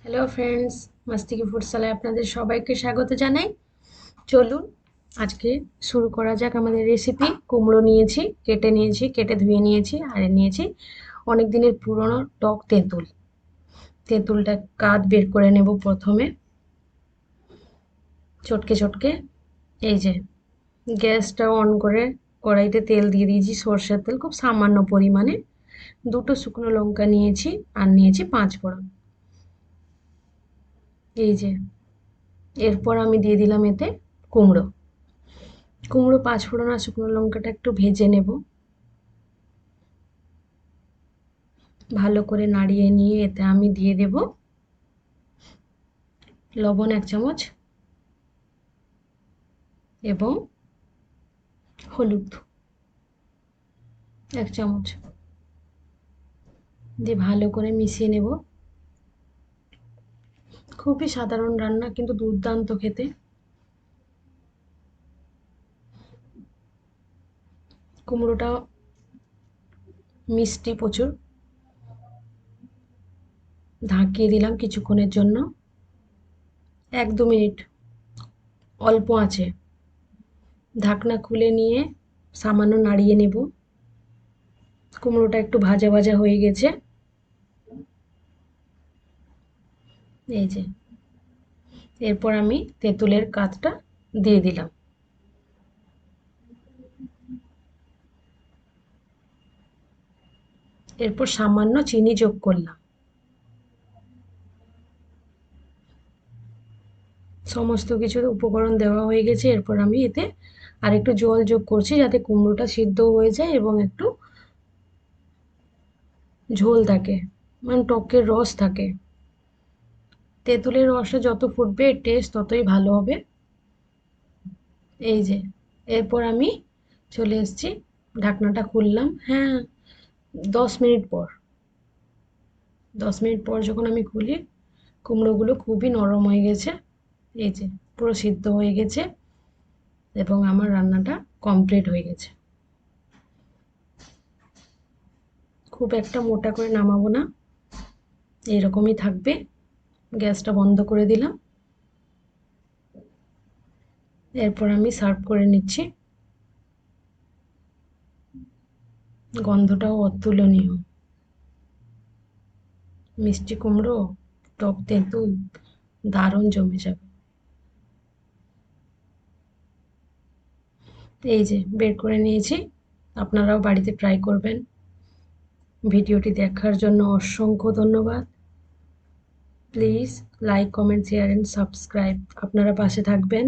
Hello friends, মাস্তি কি ফুডশালায় আপনাদের সবাইকে স্বাগত জানাই। চলুন আজকে শুরু করা যাক আমাদের রেসিপি। কুমড়ো নিয়েছি, কেটে ধুয়ে নিয়েছি, আর নিয়েছি অনেক দিনের পুরনো টক তেঁতুল। তেঁতুলটা কাঁধ বের করে নেব প্রথমে, চটকে চটকে। এই যে গ্যাসটা অন করে কড়াইতে তেল দিয়ে দিয়েছি, সর্ষের তেল খুব সামান্য পরিমাণে। দুটো শুকনো লঙ্কা নিয়েছি, আর নিয়েছি 5 ফোড়ন। এই যে এরপর আমি দিয়ে দিলাম এতে কুমড়ো। 5 ফোড়ন আর শুকনো লঙ্কাটা একটু ভেজে নেব, ভালো করে নাড়িয়ে নিয়ে এতে আমি দিয়ে দেব লবণ 1 চামচ এবং হলুদ 1 চামচ দিয়ে ভালো করে মিশিয়ে নেব। খুবই সাধারণ রান্না, কিন্তু দুর্দান্ত খেতে। কুমড়োটা মিষ্টি প্রচুর। ঢাকিয়ে দিলাম কিছুক্ষণের জন্য, 1-2 মিনিট অল্প আঁচে। ঢাকনা খুলে নিয়ে সামান্য নাড়িয়ে নেব। কুমড়োটা একটু ভাজা ভাজা হয়ে গেছে। এই যে এরপর আমি তেঁতুলের কাঁধটা দিয়ে দিলাম। এরপর সামান্য চিনি যোগ করলাম। সমস্ত কিছু উপকরণ দেওয়া হয়ে গেছে। এরপর আমি এতে আর একটু জল যোগ করছি, যাতে কুমড়োটা সিদ্ধ হয়ে যায় এবং একটু ঝোল থাকে, মানে টকের রস থাকে। তেঁতুলের রসটা যত ফুটবে এর টেস্ট ততই ভালো হবে। এই যে এরপর আমি চলে এসেছি, ঢাকনাটা খুললাম। হ্যাঁ, 10 মিনিট পর 10 মিনিট পর যখন আমি খুলি, কুমড়োগুলো খুবই নরম হয়ে গেছে। এই যে পুরো সিদ্ধ হয়ে গেছে এবং আমার রান্নাটা কমপ্লিট হয়ে গেছে। খুব একটা মোটা করে নামাবো না, এরকমই থাকবে। গ্যাসটা বন্ধ করে দিলাম। এরপর আমি সার্ভ করে নিচ্ছি। গন্ধটাও অতুলনীয়। মিষ্টি কুমড়ো, টক তেঁতুল, দারুণ জমে যাবে। এই যে বের করে নিয়েছি, আপনারাও বাড়িতে ট্রাই করবেন। ভিডিওটি দেখার জন্য অসংখ্য ধন্যবাদ। Please like, comment, share and subscribe. আপনারা পাশে থাকবেন।